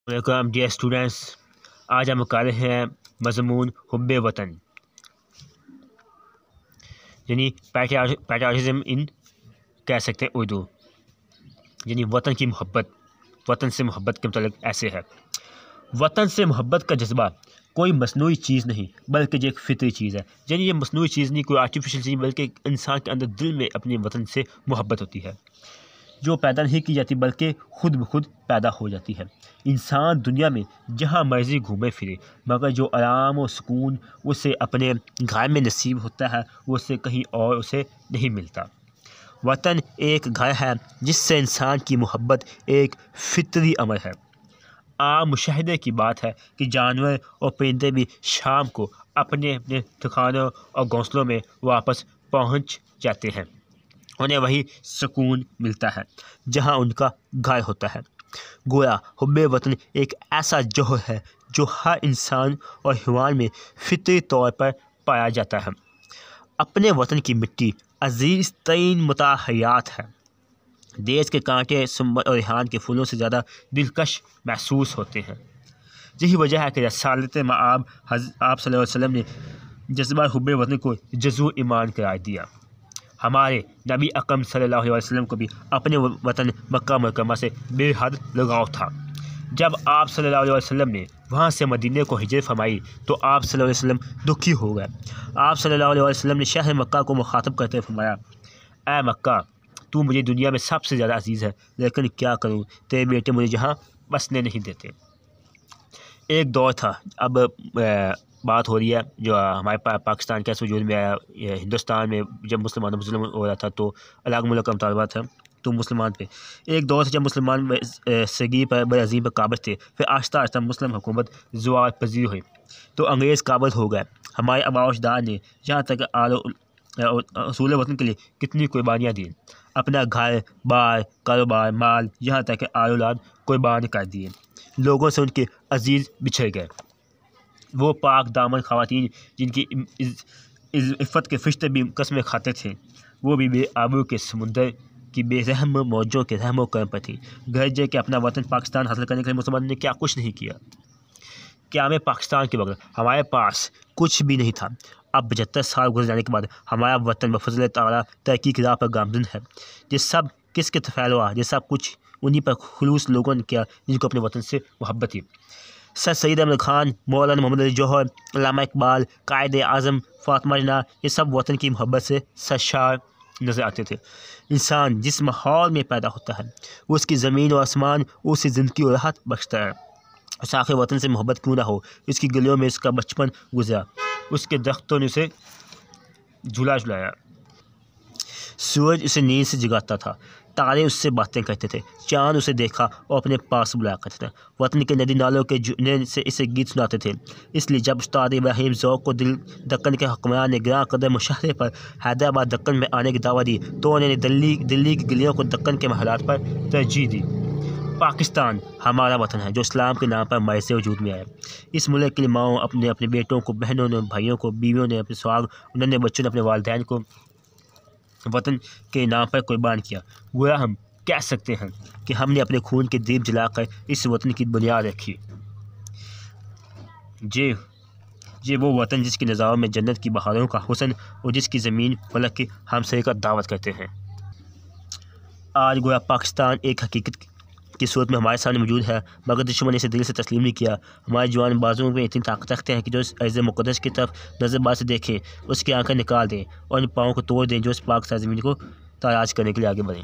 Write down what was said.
Welcome dear students. आज हम कर रहे हैं मज़मून हुब्बे वतन यानी पैट्रियाटिज़म इन कह सकते हैं उर्दू, यानी वतन की मोहब्बत। वतन से मोहब्बत के मतलब ऐसे है, वतन से मोहब्बत का जज्बा कोई मसनूई चीज़ नहीं बल्कि ये एक फितरी चीज़ है। यानी ये मसनूई चीज़ नहीं, कोई आर्टिफिशियल चीज़, बल्कि इंसान के अंदर दिल में अपने वतन से मोहब्बत होती है, जो पैदा नहीं की जाती बल्कि खुद ब खुद पैदा हो जाती है। इंसान दुनिया में जहाँ मर्जी घूमे फिरे, मगर जो आराम और सुकून उसे अपने घर में नसीब होता है वो उसे कहीं और उसे नहीं मिलता। वतन एक घर है जिससे इंसान की मोहब्बत एक फितरी अमर है। आम मुशाहिदे की बात है कि जानवर और परिंदे भी शाम को अपने अपने ठिकानों और घोंसलों में वापस पहुंच जाते हैं। उन्हें वही सुकून मिलता है जहां उनका घर होता है। गोया हुब्बे वतन एक ऐसा जोहर है जो हर इंसान और हैवान में फितरी तौर पर पाया जाता है। अपने वतन की मिट्टी अजीज़ तरीन मुताहयात है। देश के कांटे, सुंबल और रेहान के फूलों से ज़्यादा दिलकश महसूस होते हैं। यही वजह है कि रसालत मआब आप सल्लल्लाहु अलैहि वसल्लम ने जज्बा हुब्बे वतन को जज़्बा ईमान करार दिया। हमारे नबी अकरम सल्लल्लाहु अलैहि वसल्लम को भी अपने वतन मक्का मुकर्रमा से बेहद लगाव था। जब आप सल्लल्लाहु अलैहि वसल्लम ने वहाँ से मदीने को हिजरत फरमाई तो आप सल्लल्लाहु अलैहि वसल्लम दुखी हो गए। आप सल्लल्लाहु अलैहि वसल्लम ने शहर मक्का को मुखातब करते फरमाया, ऐ मक्का, तू मुझे दुनिया में सबसे ज़्यादा अजीज़ है, लेकिन क्या करूँ, तेरे बेटे मुझे जहाँ बसने नहीं देते। एक दौर था, अब बात हो रही है जो हमारे पाकिस्तान के वजूद में आया, हिंदुस्तान में जब मुस्लिम हो रहा था तो अलग मुल्क का मुतालबा था, तो मुसलमान पे एक दौर से जब मुसलमान सगीर पर बज़ीम पर काबिज थे, फिर आहिस्ता आहिस्ता मुस्लिम हुकूमत ज़वाल पजीर हुई तो अंग्रेज़ काबिज हो गए। हमारे आबाओ-अजदाद ने यहाँ तक असूल वतन के लिए कितनी कुर्बानियाँ दी, अपना घर बार, कारोबार, माल, यहाँ तक औलाद कुर्बान कर दिए। लोगों से उनके अजीज़ बिछड़ गए। वो पाक दामन ख़वातीन जिनकी इफ़्फ़त के फ़रिश्ते भी कसमें खाते थे, वो भी बेआबरू के समुंदर की बेरहम मौजों के रहमो करम पर थी। गरजे कि अपना वतन पाकिस्तान हासिल करने के लिए मुसलमानों ने क्या कुछ नहीं किया। क्या में पाकिस्तान के बगैर हमारे पास कुछ भी नहीं था। अब 75 साल गुजर जाने के बाद हमारा वतन बफ़ज़ल ताला तरक्की की राह पर गामज़न है। ये सब किसके तफ़ैल हुआ? ये सब कुछ उन्हीं पर खुलूस लोगों ने किया जिनको अपने वतन से मोहब्बत थी। सर सैयद अहमद खान, मौलाना मोहम्मद अली जौहर, अल्लामा इकबाल, कायदे आज़म, फ़ातिमा जना, ये सब वतन की मोहब्बत से सरशार नज़र आते थे। इंसान जिस माहौल में पैदा होता है उसकी ज़मीन और आसमान उसे ज़िंदगी और राहत बख्शता है। साखे वतन से मोहब्बत क्यों ना हो, इसकी गलियों में इसका बचपन गुजरा, उसके दरख्तों ने उसे झूला झुलाया, सूरज उसे नींद से जगाता था, तारे उससे बातें करते थे, चाँद उसे देखा और अपने पास बुलाया करते थे। वतन के नदी नालों के जुड़ने से इसे गीत सुनाते थे। इसलिए जब उस्ताद इब्राहिम ज़ौक़ को दक्कन के हुक्मरान ने गिरां कदर मुशाहरे पर हैदराबाद दक्कन में आने की दावत दी तो उन्होंने दिल्ली की गलियों को दक्कन के महलात पर तरजीह दी। पाकिस्तान हमारा वतन है जो इस्लाम के नाम पर मर से वजूद में आया। इस मुल्क के लिए माओं अपने बेटों को, बहनों ने, भाइयों को, बीवियों ने अपने सुहाग, उन्होंने बच्चों ने अपने वालिदैन को वतन के नाम पर कुर्बान किया। गोया हम कह सकते हैं कि हमने अपने खून के दीप जलाकर इस वतन की बुनियाद रखी। ये वो वतन जिसके नज़ारों में जन्नत की बहारों का हुस्न और जिसकी ज़मीन फलक की हमसफ़र का दावत करते हैं। आज गोया पाकिस्तान एक हकीकत की सूरत में हमारे सामने मौजूद है, मगर दुश्मन ने इसे दिल से तस्लीम नहीं किया। हमारे जवान बाजुओं में इतनी ताकत रखते हैं कि जो इस अर्ज़ मुक़द्दस की तरफ नज़रबाज से देखें उसकी आंखें निकाल दें और इन पाँव को तोड़ दें जो इस पाक सरज़मीन को ताराज करने के लिए आगे बढ़ें।